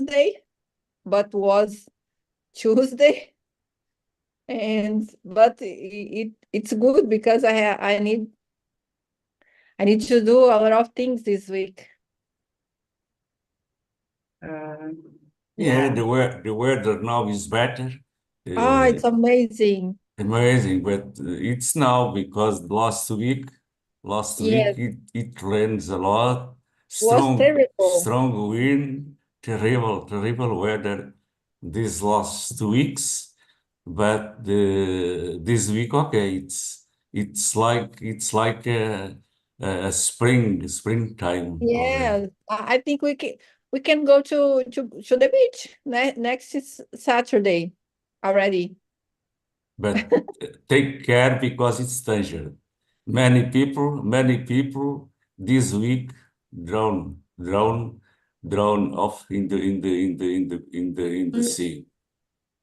Wednesday, but was Tuesday. But it's good because I need to do a lot of things this week. Yeah, Yeah. the weather now is better. It's amazing. Amazing, but it's now because last Yes, week it rains a lot, was terrible. strong wind, terrible weather these last 2 weeks. But this week, okay, it's like a springtime already. Yeah, I think we can go to the beach next Saturday already. But take care because it's dangerous. Many people this week drown, drown, drown off in the Mm, sea.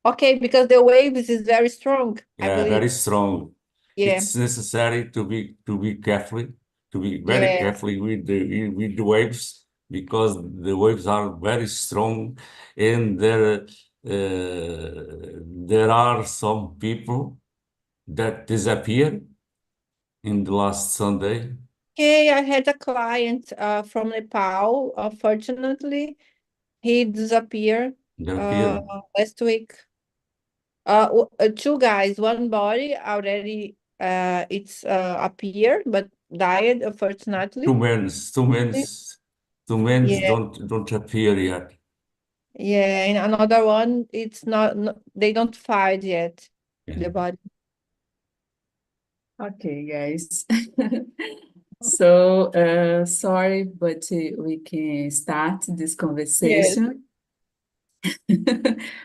Okay, because the waves is very strong, I Yeah, believe. very strong. Yeah, It's necessary to be careful, to be very yeah. careful with the waves because the waves are very strong, and there are some people that disappear in the last Sunday. Okay, I had a client from Nepal. Unfortunately, he disappeared uh, Disappear. last week. Two guys, one body already it's appeared but died Two unfortunately. men, two men, two men Yeah, don't appear yet. yeah, and another one, it's not, they don't find yet Yeah. the body. Okay, guys. So, sorry, but we can start this Yes, conversation.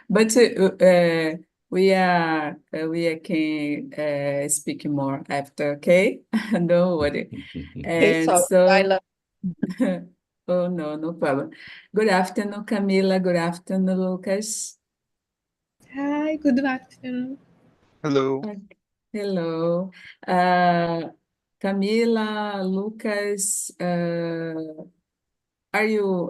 But we can speak more after, okay? Don't worry. okay, And sorry, I so, love. oh no, no problem. Good afternoon, Camila. Good afternoon, Lucas. Hi, good afternoon. Hello. Hello. Uh, Camila, Lucas, are you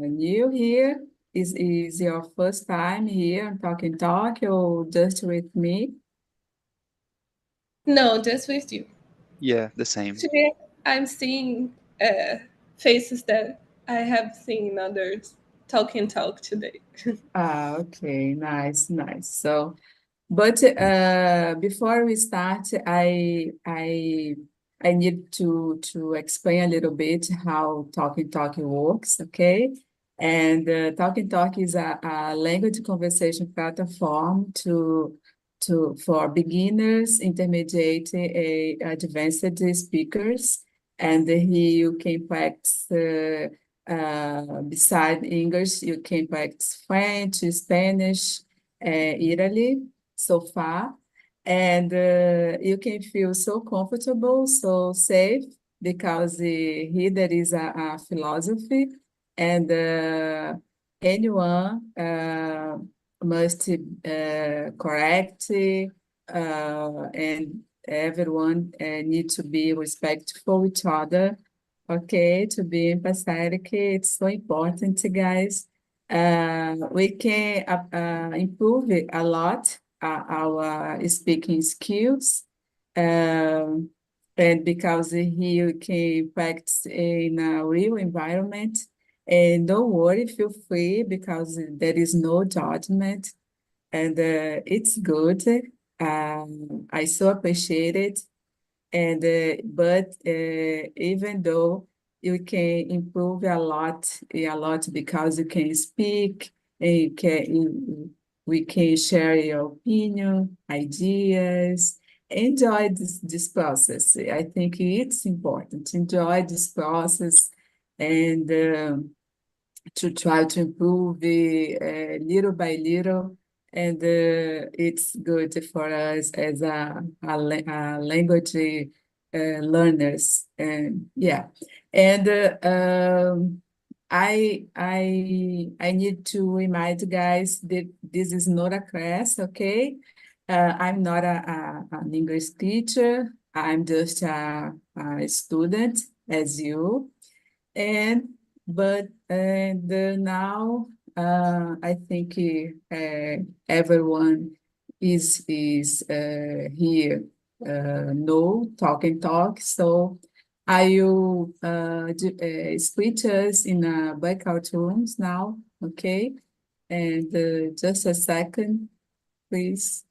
new here? Is your first time here on Talk and Talk or just with me? No, just with you. Yeah, the same. Today, I'm seeing faces that I have seen in others talk today. Ah, okay, nice, nice. So, but before we start, I need to explain a little bit how Talking Talk works, okay? And Talking Talk is a language conversation platform for beginners, intermediate, advanced speakers, and here you can practice. Beside English, you can practice French, Spanish, Italy so far. And you can feel so comfortable, so safe, because here there is a philosophy, and anyone must correct, and everyone need to be respectful each other. Okay, to be empathetic, it's so important, guys. We can improve it a lot, our speaking skills, um, and because here we can practice in a real environment. And don't worry, feel free because there is no judgment, and it's good. I so appreciate it. And but even though you can improve a lot because you can speak, and we can share your opinion, ideas. Enjoy this process. I think it's important. Enjoy this process, and to try to improve little by little. And it's good for us as a language learners. And yeah, and I need to remind you guys that this is not a class, okay? I'm not an English teacher. I'm just a student as you. And but And now I think everyone is here know talk and talk. So I will split us in breakout rooms now, okay? And just a second, please.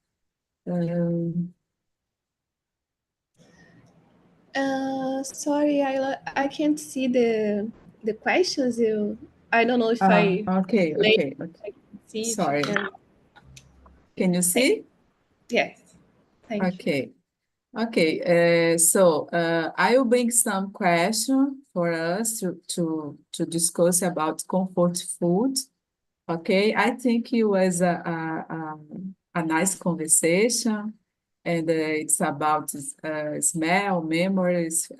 Sorry, I can't see the questions. I don't know if I Okay. see if you Sorry. Can you see? Yes. Thank you. Okay. Okay, so I will bring some questions for us to discuss about comfort food. Okay, I think it was a nice conversation, and it's about smell, memories,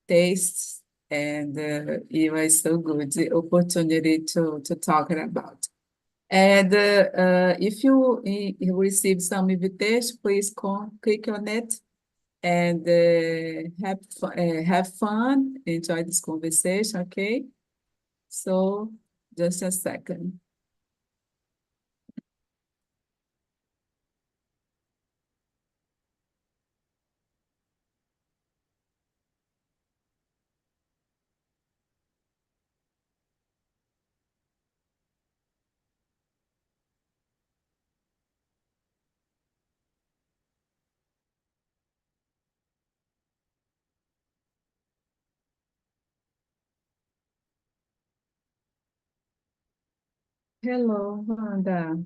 tastes, and it was so good the opportunity to talk about. And if you receive some invitation, please click on it and have fun, enjoy this conversation, okay? So just a second. Hello, Wanda.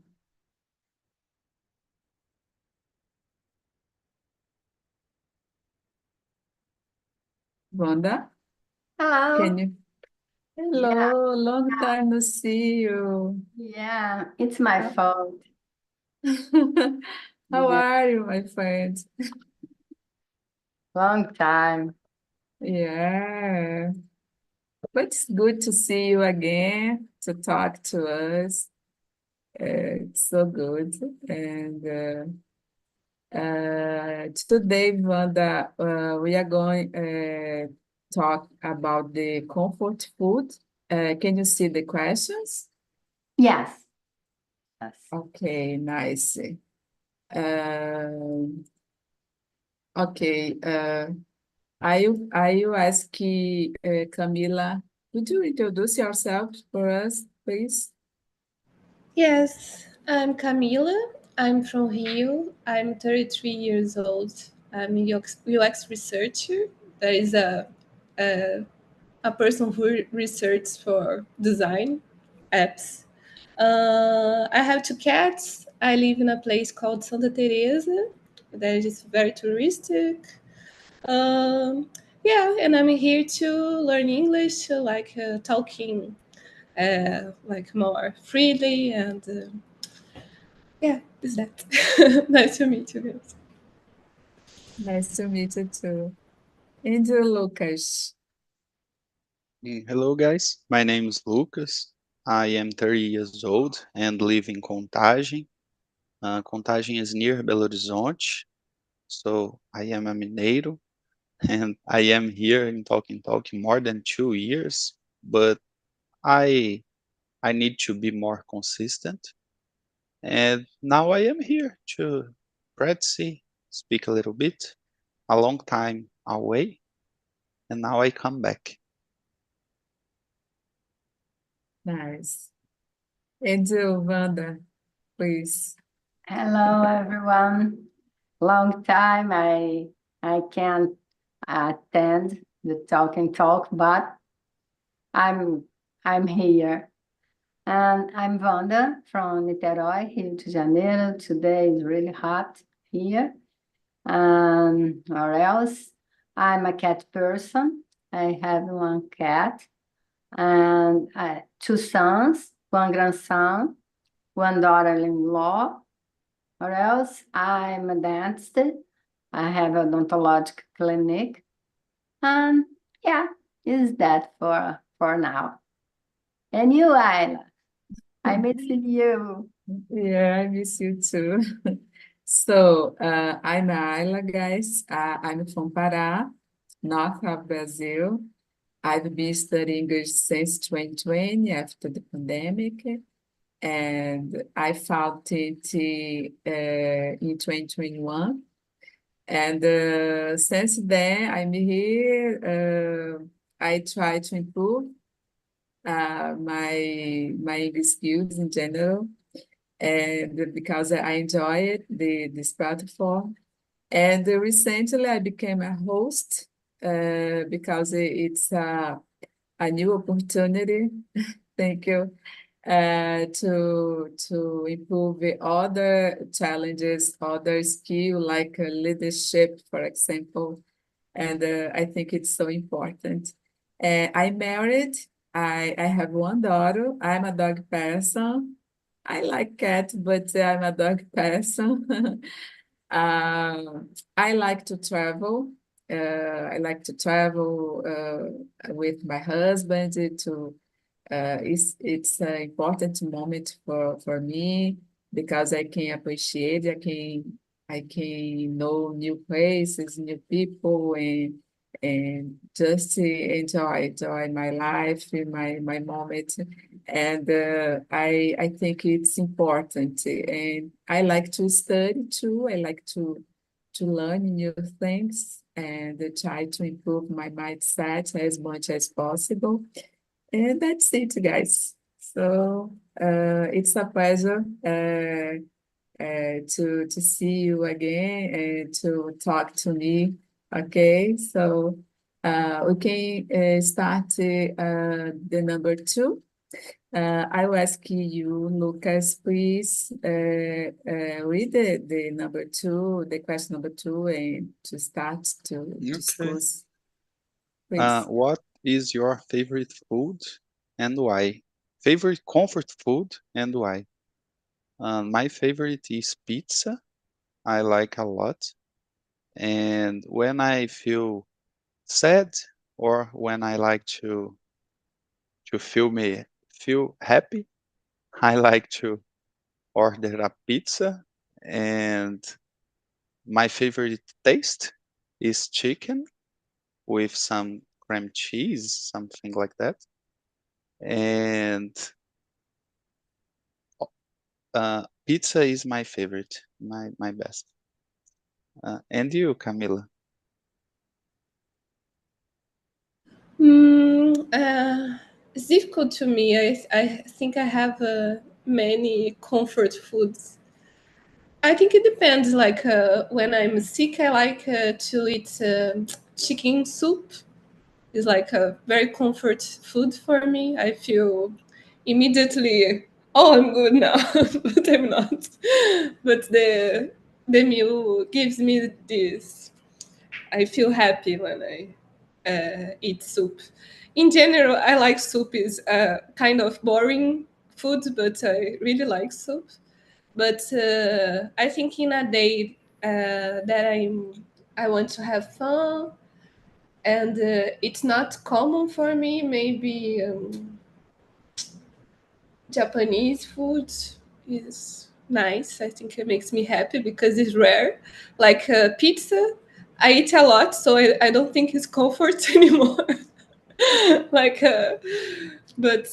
Wanda, Hello. can you? Hello, long Yeah. time no see you. Yeah, it's my fault. How Yeah. are you, my friend? Long time. Yeah, but it's good to see you again, to talk to us. It's so good. And today, Wanda, we are going talk about the comfort food. Can you see the questions? Yes. Yes. Okay, nice. Okay, I will ask Camila, would you introduce yourself for us, please? Yes, I'm Camila. I'm from Rio. I'm 33 years old. I'm a UX researcher. That is a person who researches for design apps. I have two cats. I live in a place called Santa Teresa that is very touristic. Um, yeah, and I'm here to learn English, talking like more freely and yeah, is that nice to meet you guys. Nice to meet you too. And Lucas. Hello, guys. My name is Lucas. I am 30 years old and live in Contagem. Contagem is near Belo Horizonte, so I am a mineiro, and I am here in Talking more than 2 years. But I I need to be more consistent, and now I am here to practice, speak a little bit. A long time away, and now I come back. Nice. And Wanda, please. Hello, everyone. Long time I can't attend the talk and talk, but I'm here. And I'm Wanda from Niterói, Rio de Janeiro. Today is really hot here. Or else, I'm a cat person. I have one cat and two sons, one grandson, one daughter-in-law. Or else, I'm a dentist. I have a odontologic clinic. And yeah, is that for now. And you, Ayla, I miss you. Yeah, I miss you too. So, I'm Ayla, guys. I'm from Pará, north of Brazil. I've been studying English since 2020 after the pandemic, and I found it in 2021. And since then, I'm here. I try to improve my English skills in general, and because I enjoy it, this platform. And recently, I became a host because it's a new opportunity. Thank you. To improve the other challenges, other skill like leadership, for example. And I think it's so important. I'm married. I have one daughter. I'm a dog person. I like cat, but I'm a dog person. I like to travel. I like to travel with my husband to it's an important moment for me because I can appreciate, I can know new places, new people, and just enjoy my life, my moment. And I think it's important. And I like to study too. I like to learn new things and try to improve my mindset as much as possible. And that's it, guys. So it's a pleasure to see you again and to talk to me. Okay, so we can start the number 2. I will ask you, Lucas, please read the number 2, the question number 2, and to start to Okay. discuss. Please. What is your favorite food and why? Favorite comfort food and why? My favorite is pizza. I like a lot. And when I feel sad or when I like to feel happy, I like to order a pizza. And my favorite taste is chicken with some cream cheese, something like that. And pizza is my favorite, my best. And you, Camila? It's difficult to me. I think I have many comfort foods. I think it depends. Like when I'm sick, I like to eat chicken soup. It's like a very comfort food for me. I feel immediately, oh, I'm good now, but I'm not. But the meal gives me this. I feel happy when I eat soup. In general, I like soup. Is kind of boring food, but I really like soup. But I think in a day that I want to have fun, and it's not common for me. Maybe Japanese food is nice. I think it makes me happy because it's rare. Like pizza, I eat a lot, so I don't think it's comfort anymore. like, but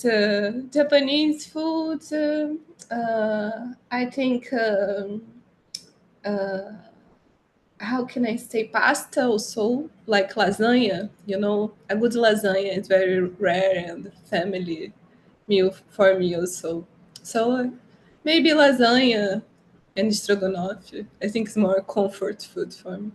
Japanese food, I think. How can I say, pasta also, like lasagna, a good lasagna is very rare and family meal for me also. So maybe lasagna and stroganoff, I think is more comfort food for me.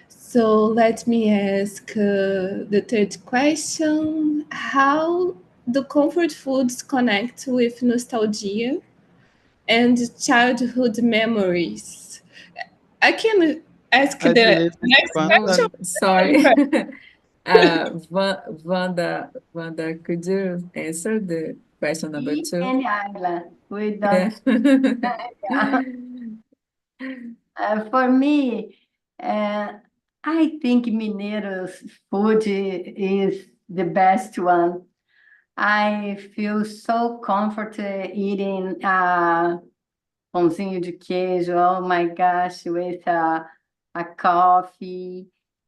So let me ask the third question. How do comfort foods connect with nostalgia and childhood memories? I can ask I the believe this next one. Oh, sorry. Wanda, could you answer the question number Me 2? and Ayla, we Yeah. don't. For me, I think Mineiro's food is the best one. I feel so comfortable eating pãozinho de queijo, oh my gosh, with a coffee.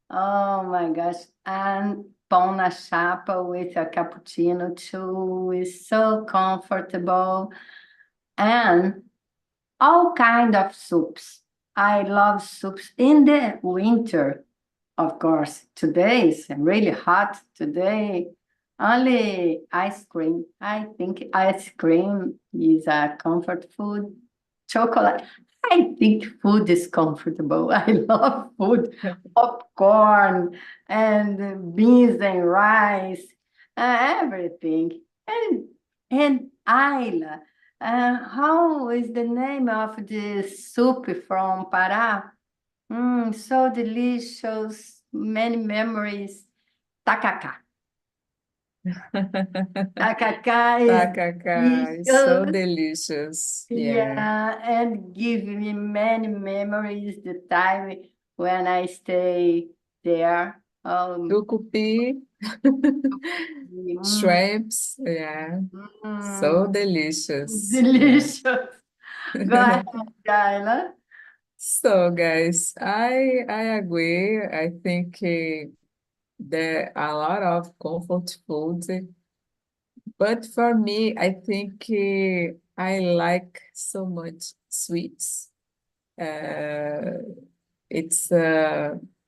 Oh my gosh. And pão na chapa with a cappuccino too is so comfortable. And all kind of soups. I love soups in the winter, of course. Today is really hot. Today, only ice cream. I think ice cream is a comfort food. Chocolate. I think food is comfortable. I love food, popcorn and beans and rice, everything. And Ayla, how is the name of the soup from Pará? So delicious, many memories. Tacacá. Tacacá is Tacacá is so delicious. delicious. Yeah. Yeah, and give me many memories the time when I stay there. Tucupi, Mm, shrimps, yeah, so mm, delicious. Yeah. delicious. Go ahead, Kyla. So, guys, I agree. I think there are a lot of comfort foods, but for me, I think I like so much sweets. Uh, it's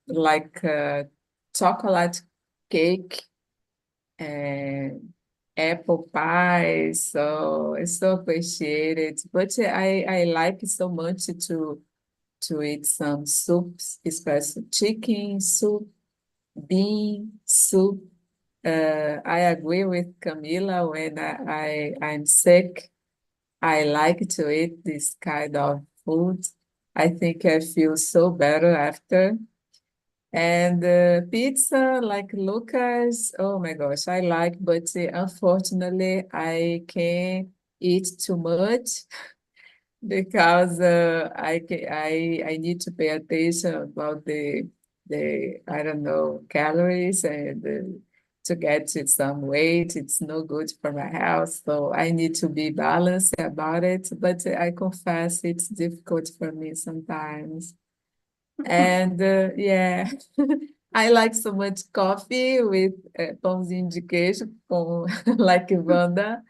like chocolate cake and apple pie, so it's so appreciated. But I like so much to eat some soups, especially chicken soup, bean soup. I agree with Camila when I'm sick. I like to eat this kind of food. I think I feel so better after. And pizza, like Lucas, oh my gosh, I like, but unfortunately, I can't eat too much because I need to pay attention about the I don't know calories and to get to some weight. It's no good for my health, so I need to be balanced about it. But I confess it's difficult for me sometimes. And yeah, I like so much coffee with pãozinho de queijo, com, like Wanda.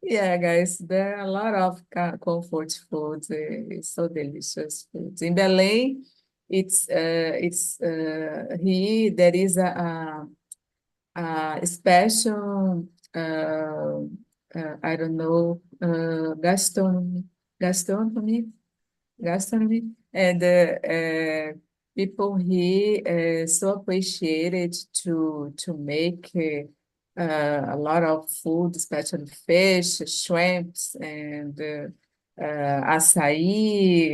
Yeah, guys, there are a lot of comfort foods. It's so delicious foods. In Belém, it's here there is a special I don't know gastronomy gastronomy and people here so appreciated to make a lot of food, especially fish, shrimps, and açaí,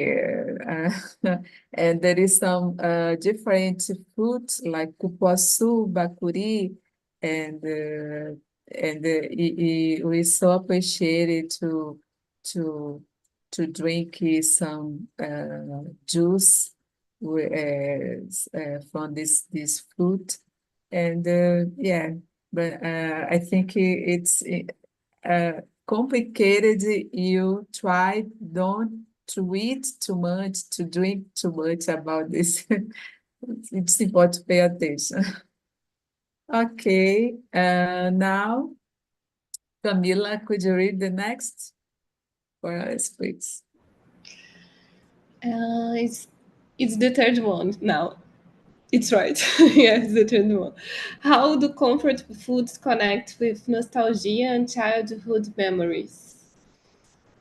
and there is some different fruits like cupuaçu, bacuri, and we so appreciated to drink some juice from this fruit. And yeah, but I think it's complicated. You try don't to eat too much, to drink too much about this. It's important to pay attention. Okay, now, Camila, could you read the next for us, please? It's the third one now. It's right. Yeah, it's the third one. How do comfort foods connect with nostalgia and childhood memories?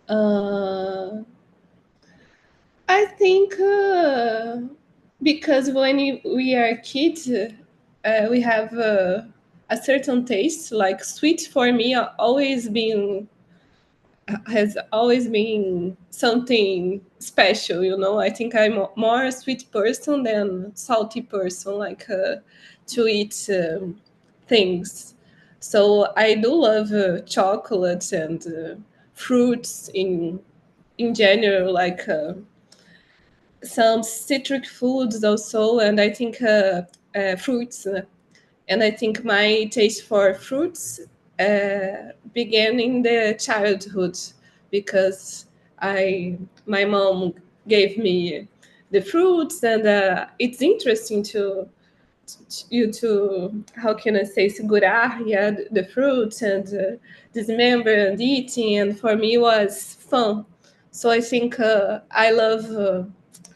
Uh, I think because we are kids, we have a certain taste. Like sweet for me has always been something special. You know, I think I'm more a sweet person than salty person. Like to eat things. So I do love chocolate and fruits in general, like some citric foods also, and I think fruits. And I think my taste for fruits began in the childhood because my mom gave me the fruits, and it's interesting you to, how can I say, segurar, yeah, the fruits and dismember and eating, and for me it was fun. So I think I love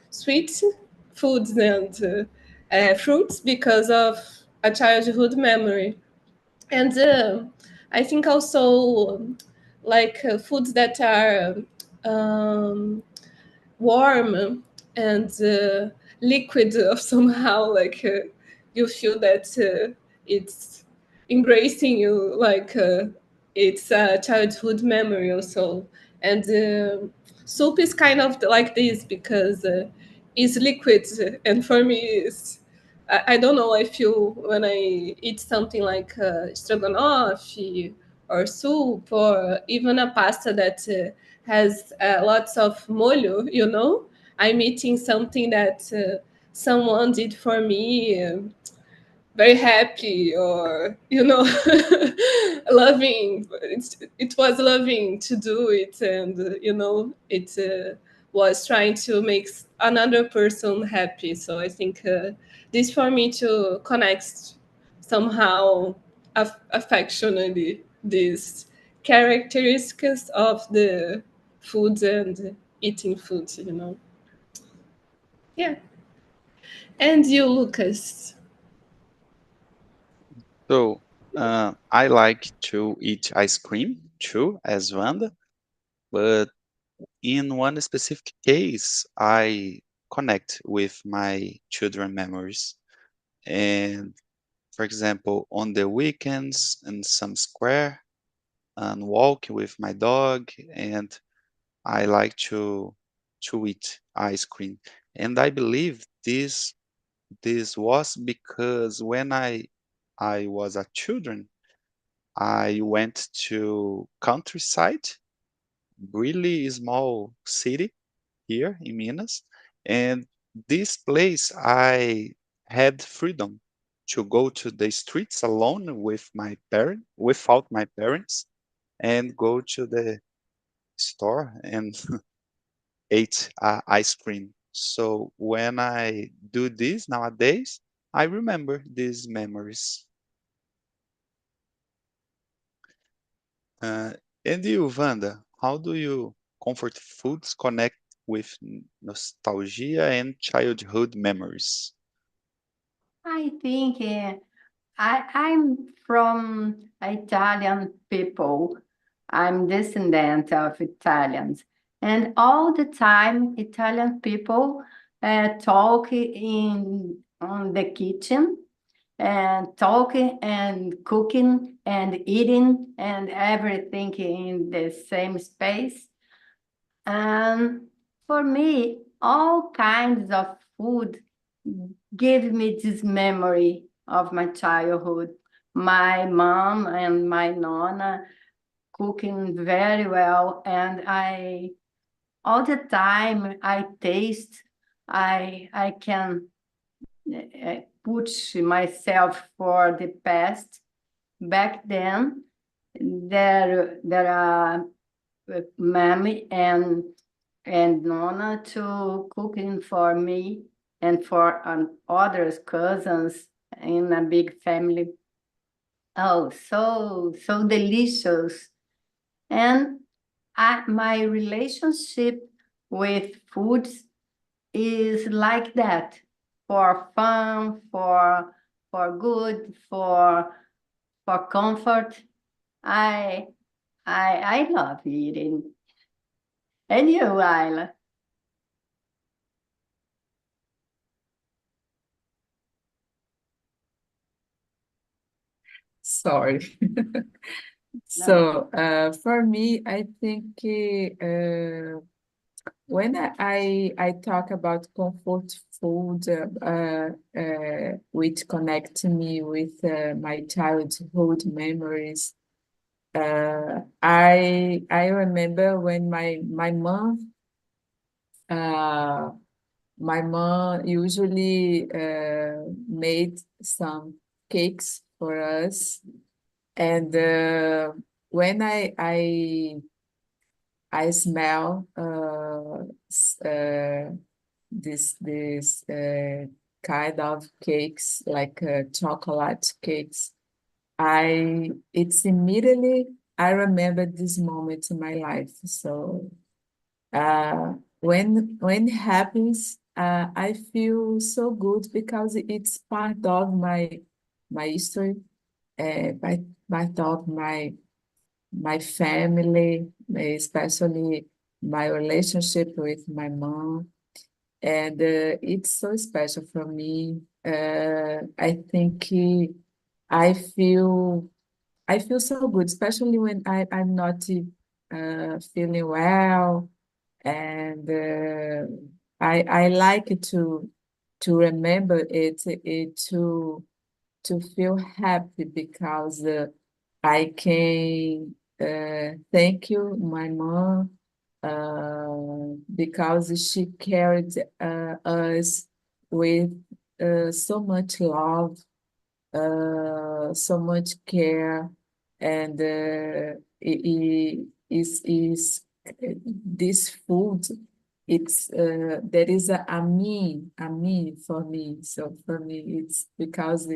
sweet foods and fruits because of a childhood memory. And I think also like foods that are um, warm and liquid of somehow, like you feel that it's embracing you, like it's a childhood memory also. And soup is kind of like this because it's liquid, and for me it's, I don't know, I feel when I eat something like stroganoff or soup or even a pasta that has lots of molho, you know, I'm eating something that someone did for me, very happy, or you know, loving. It was loving to do it, and you know, it was trying to make another person happy. So I think this for me to connect somehow affectionately these characteristics of the food and eating food, you know. Yeah. And you, Lucas? So, I like to eat ice cream too, as Wanda, but in one specific case, I connect with my children memories. And for example, on the weekends in some square and walk with my dog, and I like to eat ice cream. And I believe this was because when I was a children, I went to countryside, really small city here in Minas, and this place I had freedom to go to the streets alone with my parent, without my parents, and go to the store and ate ice cream. So when I do this nowadays, I remember these memories. Uh, and you, Wanda, how do you comfort foods connect with nostalgia and childhood memories? I think I'm from Italian people. I'm descendant of Italians. And all the time, Italian people talk in on the kitchen and talking and cooking and eating and everything in the same space. And for me, all kinds of food give me this memory of my childhood. My mom and my nonna cooking very well, and I all the time I taste. I can push myself for the past. Back then, there are mommy and nonna to cooking for me and for others cousins in a big family. Oh, so delicious. And my relationship with foods is like that, for fun, for good, for comfort. I I love eating. And you, Ayla? Sorry. So, for me, I think when I talk about comfort food, which connect me with my childhood memories, I remember when uh, my mom usually made some cakes for us, and when I smell this kind of cakes, like chocolate cakes, it's immediately I remember this moment in my life. So when it happens, I feel so good because it's part of my history, part of my family, especially my relationship with my mom, and it's so special for me. I think I feel I feel so good, especially when I'm not feeling well, and I like to remember it to feel happy because I can thank you, my mom, because she carried us with so much love, so much care, and is this food. It's there is a me for me. So for me, it's because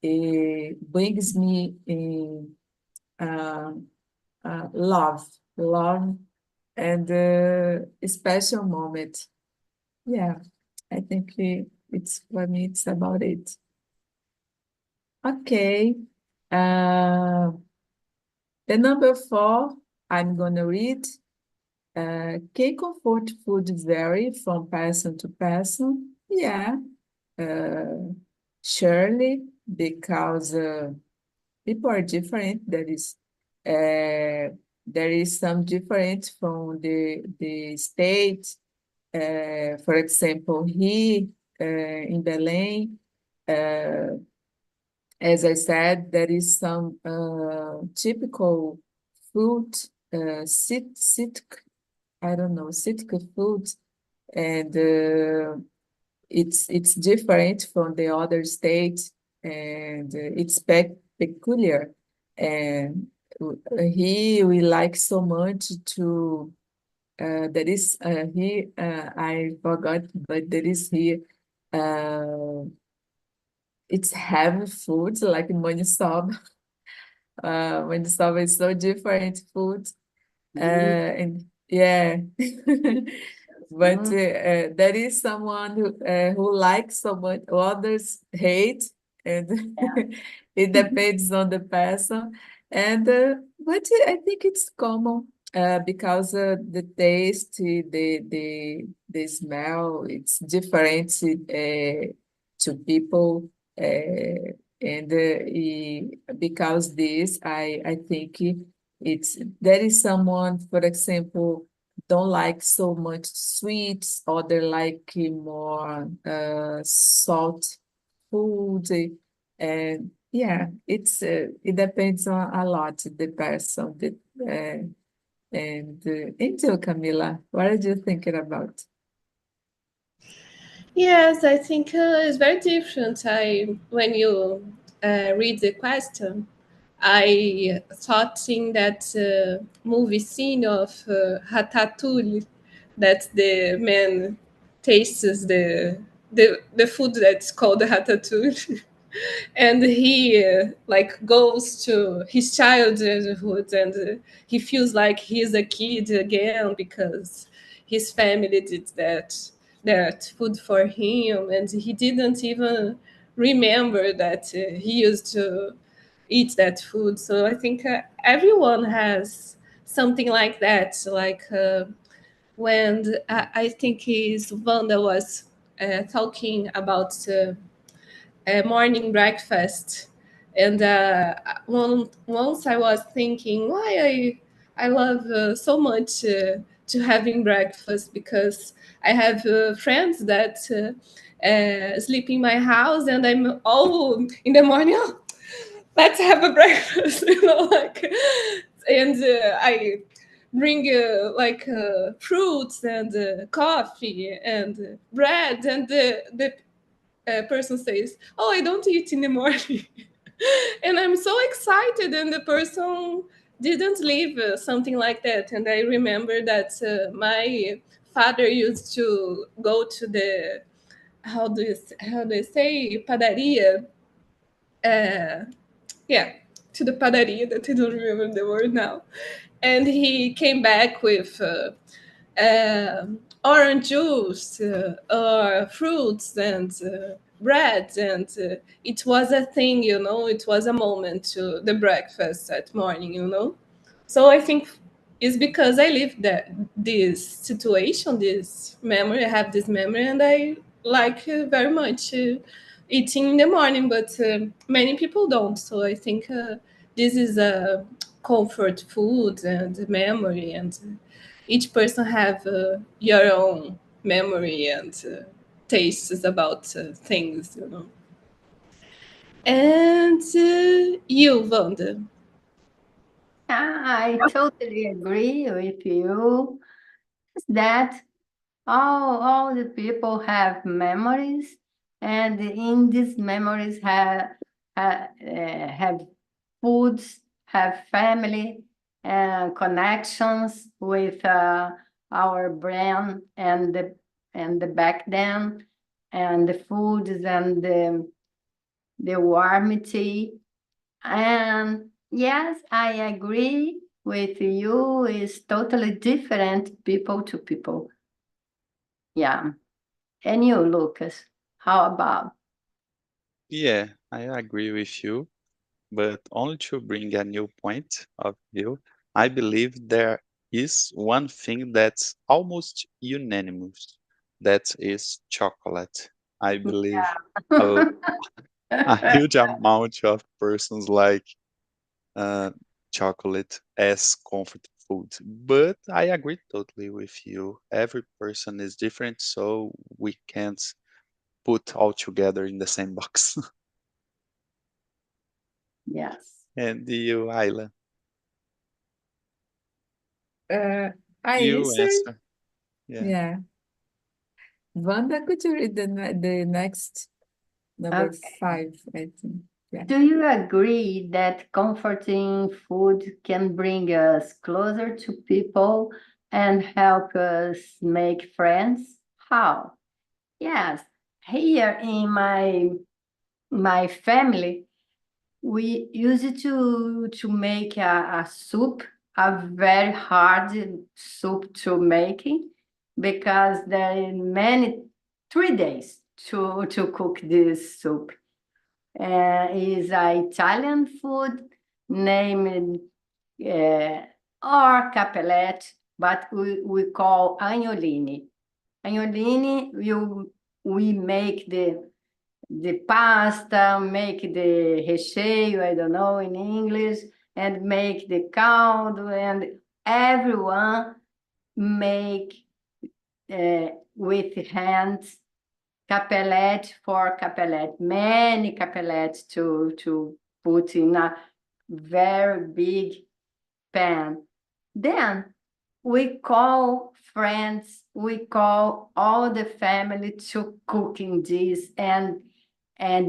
it brings me in uh, love, and a special moment. Yeah, I think it's for me. It's about it. Okay. The number 4, I'm gonna read. Can comfort food vary from person to person? Yeah, surely, because people are different. There is some different from the state. For example, here in Belém, as I said, there is some typical food, I don't know, citric food, and it's different from the other states, and it's peculiar. And here we like so much to there is here I forgot, but there is here uh, it's heavy food like maniçoba. Maniçoba is so different food. And yeah, but there is someone who likes so much, others hate, and it depends on the person. And but I think it's common because the taste, the smell, it's different to people, and because this, I think. It's there is someone, for example, don't like so much sweets, or they like more salt food, and yeah, it depends on a lot the person. And you, Camila, what are you thinking about? Yes, I think it's very different. When you read the question, I thought in that movie scene of Ratatouille, that the man tastes the food that's called Ratatouille, and he like goes to his childhood, and he feels like he's a kid again because his family did that food for him, and he didn't even remember that he used to eat that food. So I think everyone has something like that. Like when I think his Wanda was talking about morning breakfast, and once I was thinking why I love so much to having breakfast, because I have friends that sleep in my house, and I'm all in the morning. Let's have a breakfast, like, and I bring like fruits and coffee and bread, and the person says, "Oh, I don't eat in the morning," and I'm so excited, and the person didn't live something like that. And I remember that my father used to go to how do you say, padaria? Yeah, to the padaria, that I don't remember the word now. And he came back with orange juice, fruits, and bread, and it was a thing, it was a moment to the breakfast at morning. So I think it's because I lived this situation, this memory, I have this memory, and I like very much eating in the morning, but many people don't. So I think this is a comfort food and memory, and each person have your own memory and tastes about things. And you, Wanda? I totally agree with you that all the people have memories, and in these memories have foods, have family, and connections with our brain and the back then, and the foods and the warmth. And yes, I agree with you. It's totally different people to people. Yeah. And you, Lucas, how about? Yeah, I agree with you, but only to bring a new point of view, I believe there is one thing that's almost unanimous, that is chocolate. I believe a, a huge amount of persons like uh, chocolate as comfort food. But I agree totally with you. Every person is different, so we can't put all together in the same box. Yes. And you, Ayla, I you answered. answer. Yeah. Yeah. Wanda, could you read the next number Okay. 5, I think. Yeah. Do you agree that comforting food can bring us closer to people and help us make friends? How? Yes. Here in my family, we used to make a soup, a very hard soup to making, because there are 3 days to cook this soup. Is an Italian food named or capelette, but we call agnolini. Agnolini, we make the pasta, make the recheio, I don't know in English, and make the caldo, and everyone make with hands capelette for capelette, many capellettes to put in a very big pan. Then we call friends, we call all the family to cooking this and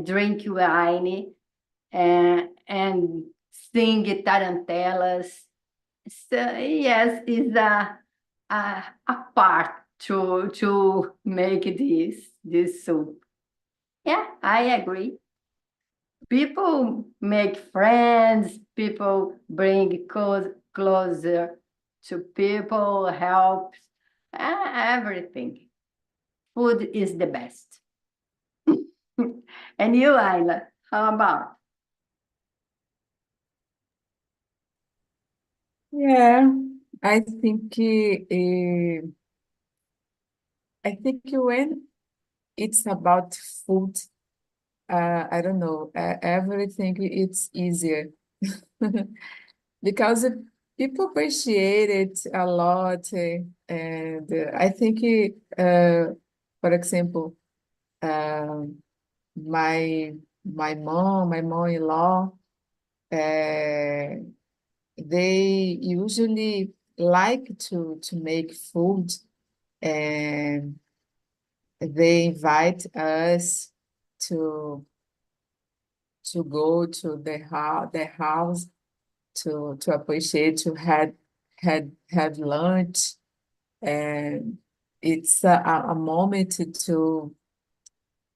drink wine and sing tarantelas. So yes, it's a part to make this soup. Yeah, I agree. People make friends, people bring closer to people, helps, everything. Food is the best. And you, Ayla, how about? Yeah, I think when it's about food, I don't know, everything it's easier because people appreciate it a lot, and I think, for example, uh, my my mom-in-law, uh, they usually like to make food, and they invite us to go to their house to appreciate, to have lunch, and it's a moment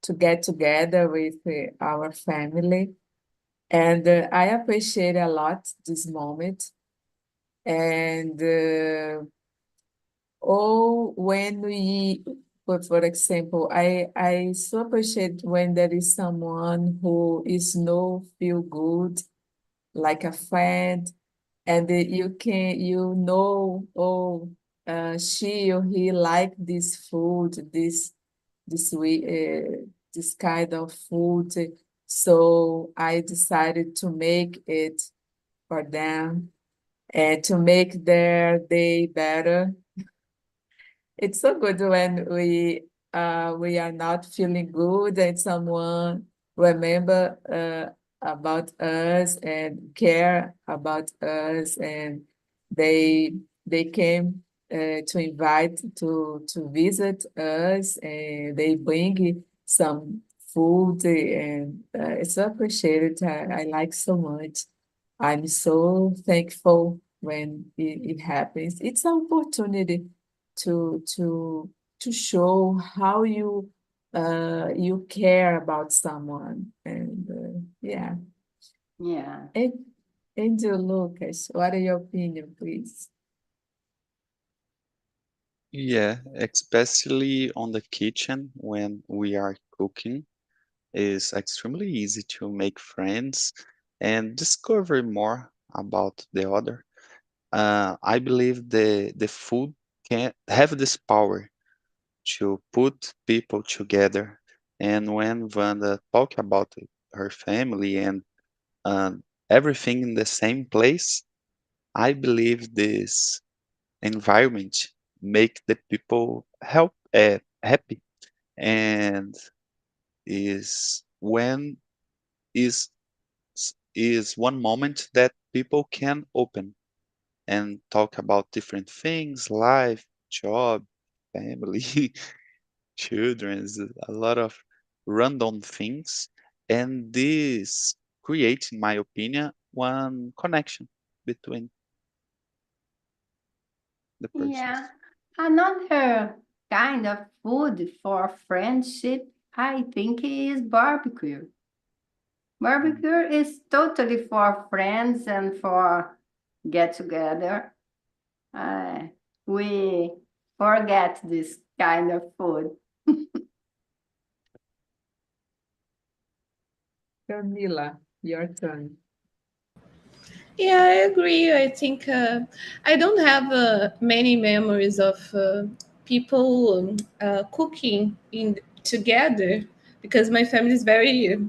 to get together with our family. And I appreciate a lot this moment. And when we, for example, I so appreciate when there is someone who is no feel good, like a friend, and she or he like this food, this way, this kind of food. So I decided to make it for them and to make their day better. It's so good when we are not feeling good and someone remember about us and care about us, and they they came to invite to visit us, and they bring some food, and it's appreciated. I like so much. I'm so thankful when it happens. It's an opportunity to to to show how you care about someone. And yeah. Yeah. Angel Lucas, what are your opinion, please? Yeah, especially on the kitchen when we are cooking, is extremely easy to make friends and discover more about the other. I believe the food can have this power to put people together. And when Wanda talk about her family and uh, everything in the same place, I believe this environment make the people happy, and is when is is one moment that people can open and talk about different things, life, job, family, children, a lot of random things, and this creates, in my opinion, one connection between the Yeah. persons. Another kind of food for friendship, I think, is barbecue. Barbecue is totally for friends and for get together. Uh, we forget this kind of food. Camila, your turn. Yeah, I agree. I think I don't have many memories of people cooking in together because my family is very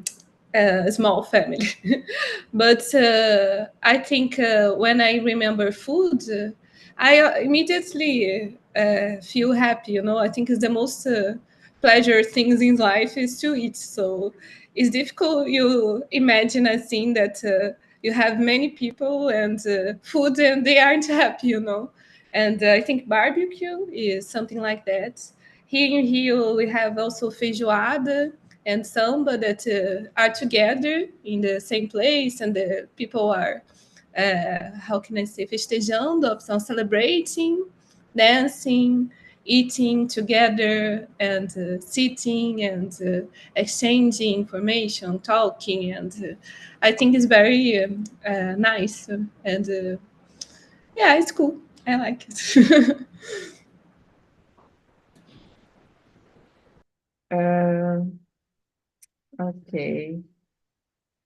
small family. But I think when I remember food, I immediately feel happy. You know, I think it's the most pleasure things in life is to eat. So it's difficult. You imagine a scene that you have many people and food, and they aren't happy. You know, and I think barbecue is something like that. Here in Rio, we have also feijoada and samba that are together in the same place, and the people are, how can I say, festejando, so celebrating, dancing, eating together, and sitting and exchanging information, talking, and I think it's very nice, and yeah, it's cool. I like it. Okay.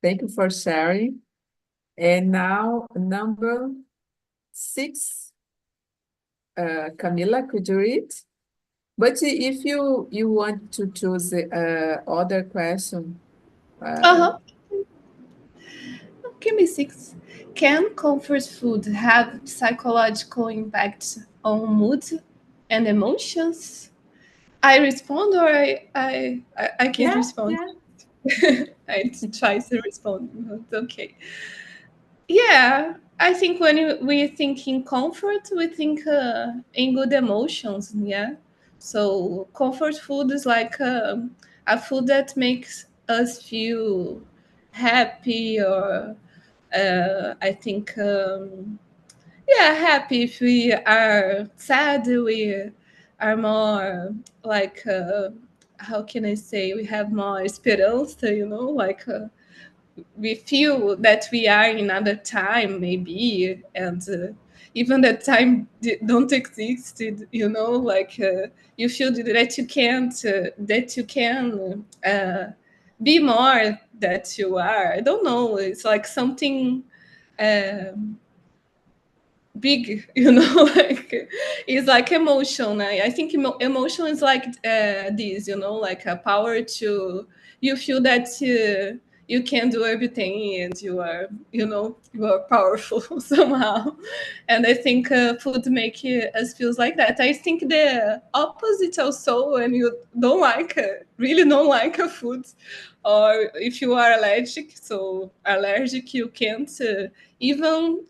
Thank you for sharing. And now number 6, Camila, could you read? But if you want to choose other question, Uh-huh. Give me 6. Can comfort food have psychological impact on mood and emotions? I respond, or I can't Yeah, respond. yeah. I try to respond. But okay. Yeah, I think when we think in comfort, we think in good emotions. Yeah. So comfort food is like a food that makes us feel happy, or I think, yeah, happy. If we are sad, we are more like how can I say, we have more esperança, you know, like we feel that we are in another time maybe, and even that time don't exist, you know, like you feel that you can't that you can be more that you are. I don't know, it's like something big, you know, like it's like emotion. I think emotion is like this, you know, like a power to, you feel that you can do everything and you are, you know, you are powerful somehow. And I think food make us feels like that. I think the opposite also, when you don't like really don't like a food, or if you are allergic, so allergic you can't even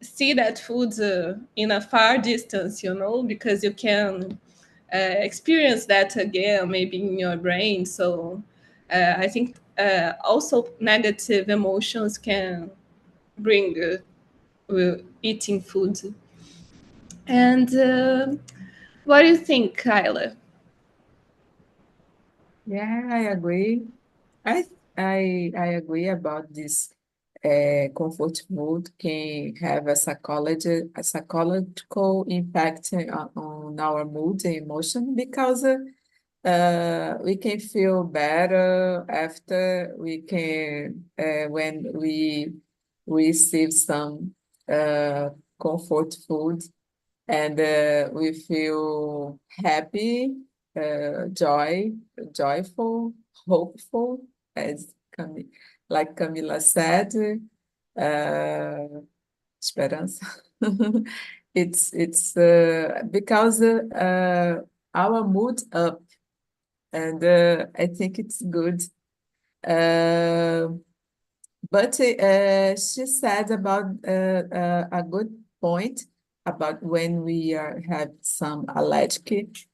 see that food in a far distance, you know, because you can experience that again, maybe in your brain. So I think also negative emotions can bring eating food. And what do you think, Kyla? Yeah, I agree. I I agree about this. Comfort food can have a psychological impact on our mood and emotion, because we can feel better after we can when we receive some comfort food, and we feel happy, joyful, hopeful, as like Camila said, uh, esperança. It's because our mood up, and I think it's good. Uh, but she said about a good point about when we have some allergic.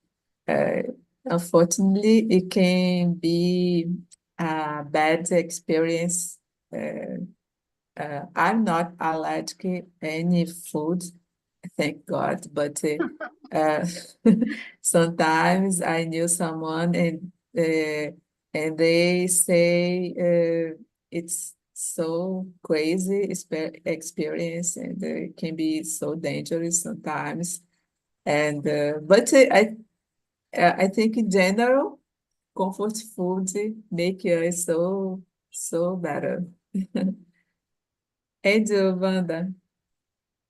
Uh, Unfortunately, it can be a bad experience. I'm not allergic any food, thank God, but uh, sometimes I knew someone, and they say it's so crazy experience, and it can be so dangerous sometimes. And but I think in general, comfort food make us so better. And you, Wanda?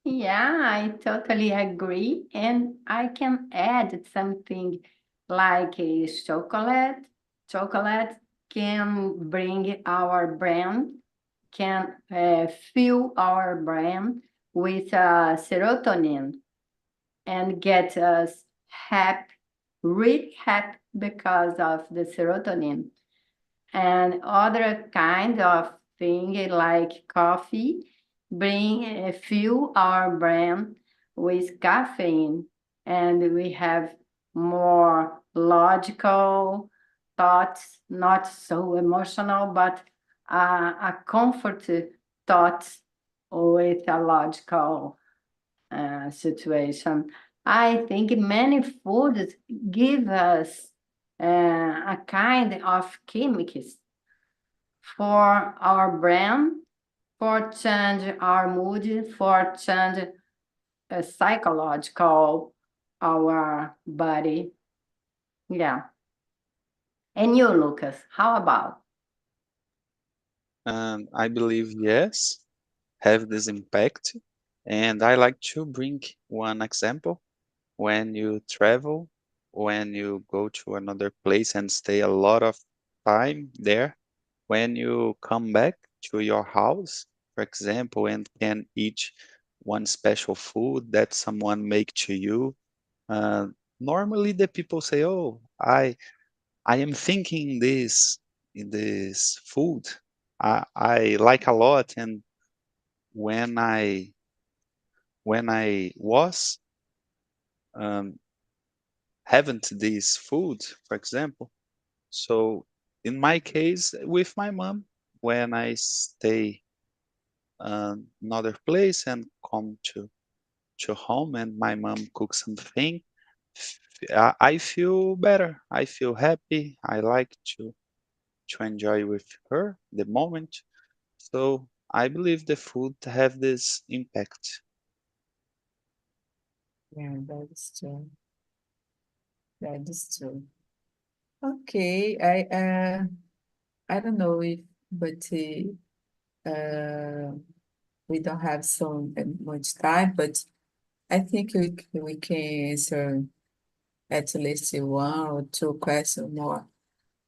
Yeah, I totally agree. And I can add something like a chocolate. Chocolate can bring our brain, can fill our brain with serotonin and get us happy, really happy because of the serotonin. And other kind of thing like coffee bring fuel our brain with caffeine, and we have more logical thoughts, not so emotional, but a comfort thoughts with a logical situation. I think many foods give us a kind of chemicals for our brain, for change our mood, for change psychological our body. Yeah. And you, Lucas, how about? I believe yes, have this impact. And I like to bring one example. When you travel, when you go to another place and stay a lot of time there, when you come back to your house, for example, and can eat one special food that someone make to you, uh, normally the people say, "Oh, I am thinking this food I like a lot, and when I was um, haven't this food, for example." So in my case, with my mom, when I stay another place and come to home and my mom cooks something, I feel better. I feel happy. I like to enjoy with her the moment. So I believe the food have this impact. Yeah, that is true. That is true. Okay, I don't know if, but we don't have so much time, but I think we can answer at least one or two questions more.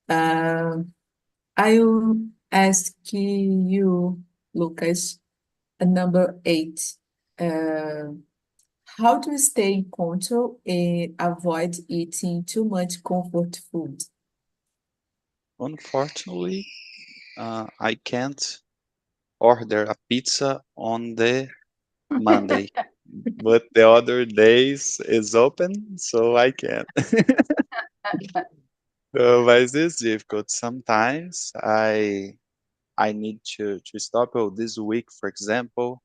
I will ask you, Lucas, number 8. How to stay in control and avoid eating too much comfort food? Unfortunately, I can't order a pizza on the Monday, but the other days is open, so I can. So, but it's difficult. Sometimes I need to stop. Oh, this week, for example,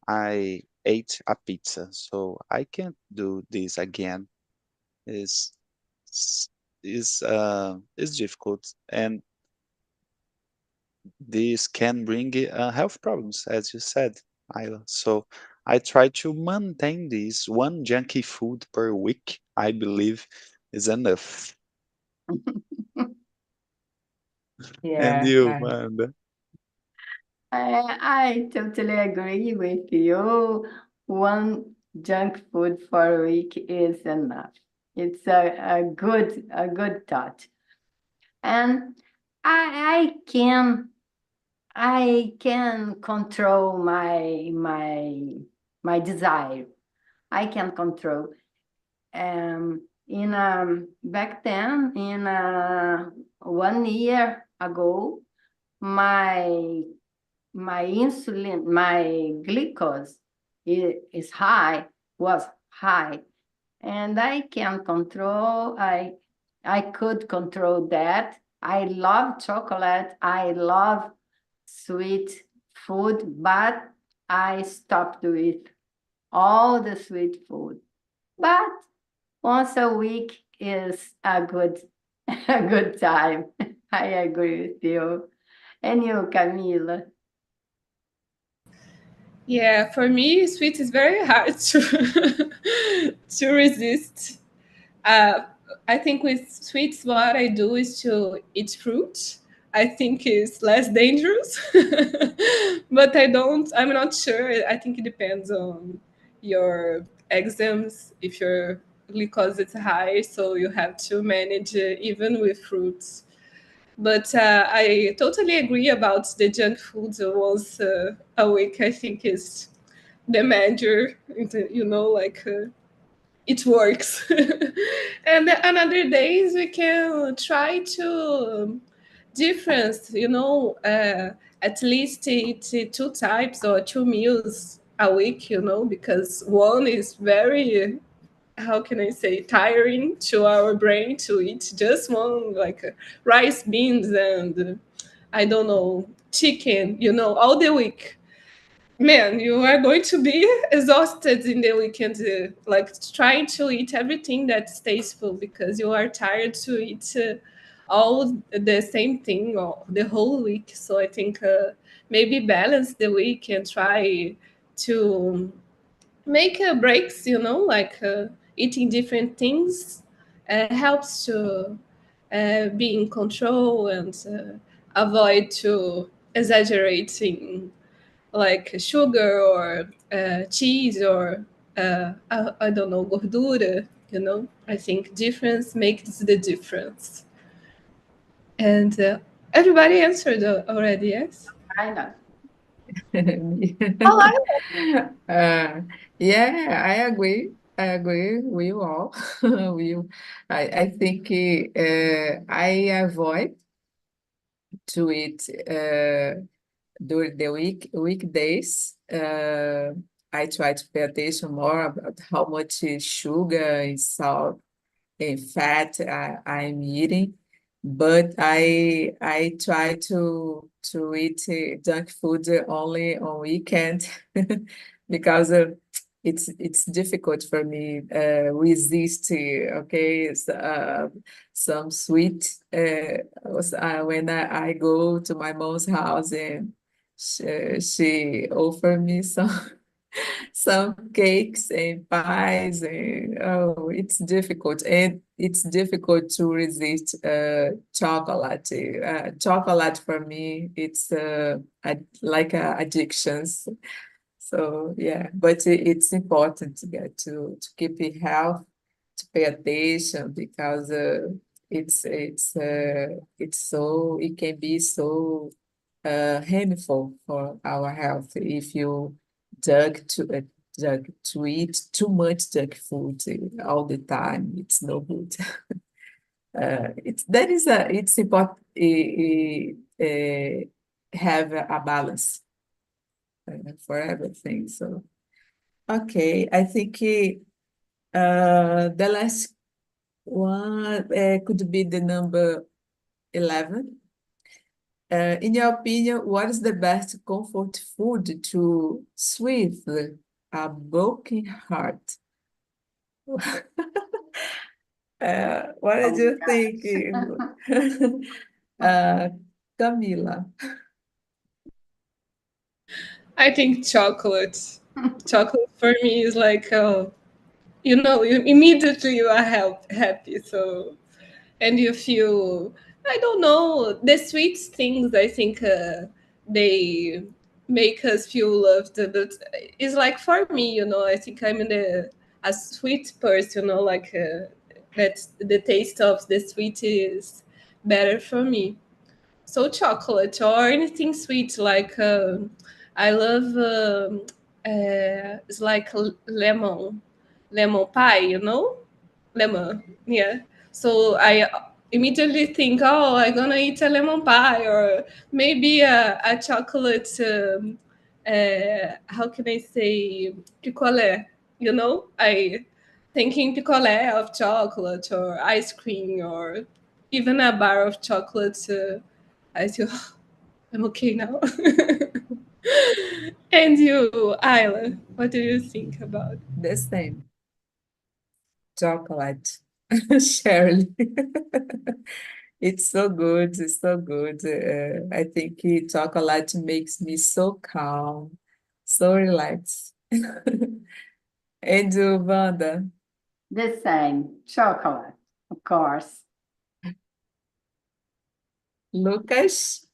I ate a pizza, so I can't do this again. Is is difficult, and this can bring health problems, as you said, Ayla. So I try to maintain this one junky food per week. I believe is enough. And Yeah, you, Amanda? I totally agree with you. One junk food for a week is enough. It's a good thought. And I can control my desire. I can control. Back then, in 1 year ago, my insulin, my glucose is high, was high, and I can control. I could control that. I love chocolate. I love sweet food, but I stopped with all the sweet food. But once a week is a good a good time. I agree with you. And you, Camila? Yeah, for me, sweet is very hard to to resist. Uh, I think with sweets, what I do is to eat fruit. I think is less dangerous, but I don't. I'm not sure. I think it depends on your exams. If your glucose is high, so you have to manage even with fruits. But I totally agree about the junk foods once a week. I think is the major, like it works. And another days we can try to difference, at least eat 2 types or 2 meals a week, because one is very, how can I say, tiring to our brain to eat just one, like rice, beans, and I don't know, chicken, all the week. Man, you are going to be exhausted in the weekend, like trying to eat everything that's tasteful because you are tired to eat all the same thing or the whole week. So I think maybe balance the week and try to make breaks, like eating different things helps to be in control and avoid to exaggerating like sugar or cheese or I don't know, gordura, I think difference makes the difference. And everybody answered already, yes? I know. Yeah, I agree. I agree. We all. I think I avoid to eat during the weekdays. I try to pay attention more about how much sugar and salt and fat I'm eating. But I try to eat junk food only on weekend because it's difficult for me resist okay some sweet when I go to my mom's house and she offer me some cakes and pies and oh it's difficult to resist chocolate. Chocolate for me it's like addictions. So yeah, but it's important to get to keep it health, to pay attention because it's so it can be so harmful for our health if you dug to eat too much junk food all the time. It's no good. It's important have a balance for everything. So. Okay, I think the last one could be the number 11. In your opinion, what is the best comfort food to soothe a broken heart? What did you think, Camila? I think chocolate. Chocolate for me is like, immediately you are happy. So, and you feel, I don't know, the sweet things, I think they make us feel loved. But it's like for me, I think I'm a sweet person, like that the taste of the sweet is better for me. So chocolate or anything sweet, like I love it's like lemon pie, lemon, yeah. So I immediately think, oh, I'm gonna eat a lemon pie or maybe a chocolate. How can I say picolé? I thinking picolé of chocolate or ice cream or even a bar of chocolate. I feel I'm okay now. And you, Ayla, what do you think about? The same. Chocolate, Shirley. It's so good. It's so good. I think chocolate makes me so calm, so relaxed. And you, Wanda? The same, chocolate, of course. Lucas?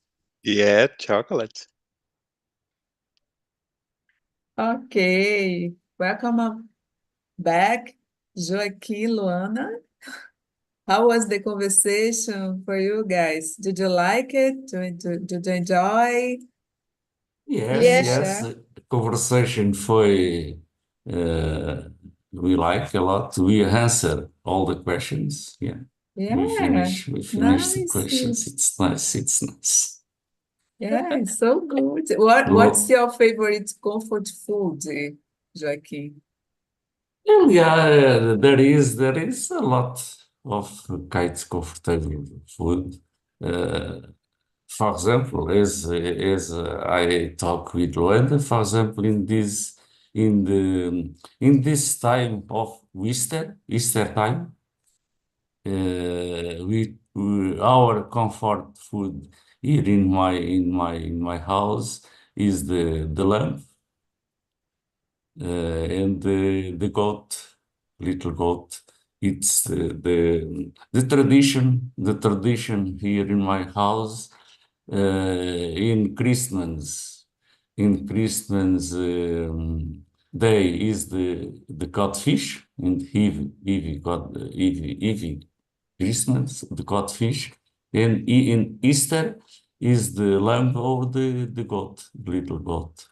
Yeah, chocolate. Okay. Welcome back, Joaquim, Luana. How was the conversation for you guys? Did you like it? Did you enjoy? Yes, Yeah. yes. Share? The conversation foi we like a lot. We answer all the questions. Yeah. Yeah, We finish the nice. questions. It's nice. It's nice. Yeah, it's so good. What's Well, your favorite comfort food, Joaquim? yeah, there is a lot of quite comfortable food. Uh, for example, as I talk with Luanda, for example, in this time of Easter time, our comfort food here in my house is the lamb and the goat, little goat. It's the tradition here in my house in Christmas. In Christmas day is the codfish and Eve Christmas the codfish and in Easter is the lamb or the goat, the little goat.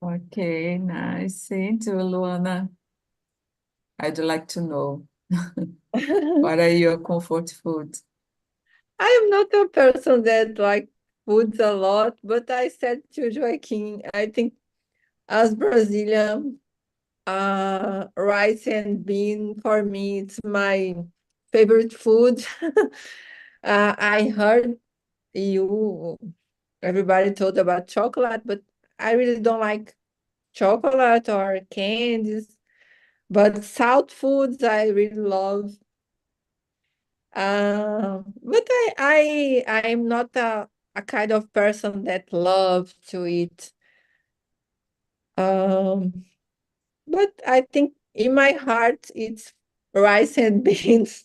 Okay, nice. And you, Luana, I'd like to know what are your comfort food? I am not a person that like foods a lot, but I said to Joaquin, I think as Brazilian, rice and bean for me, it's my favorite food. I heard everybody told about chocolate, but I really don't like chocolate or candies, but salt foods I really love. But I'm not a kind of person that loves to eat. Um, but I think in my heart it's rice and beans,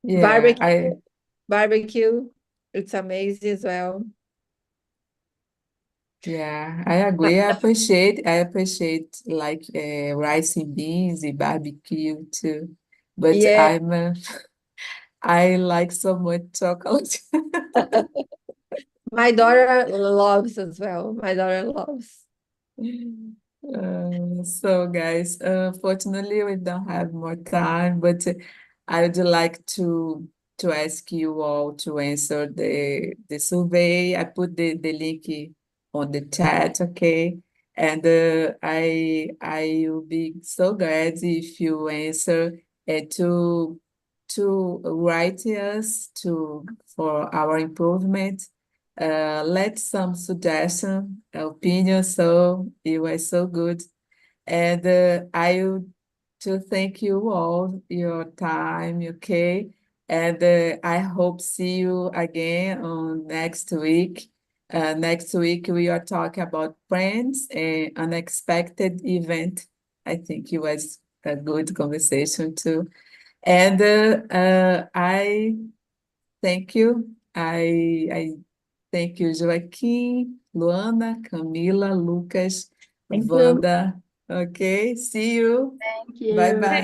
Yeah, barbecue, barbecue. It's amazing as well. yeah, I agree. I appreciate like rice and beans and barbecue too. But Yeah, I like so much chocolate. my daughter loves as well. My daughter loves. So guys, unfortunately we don't have more time, but I would like to ask you all to answer the survey. I put the link on the chat, okay? And I will be so glad if you answer to write us to for our improvement. Let some suggestion, opinion, so it was so good. And I would to thank you all your time, okay? And I hope see you again on next week. Next week we are talking about friends and unexpected event. I think it was a good conversation too. And I thank you. I thank you, Joaquim, Luana, Camila, Lucas, Thank you. Wanda. Okay, see you. Thank Bye you. bye.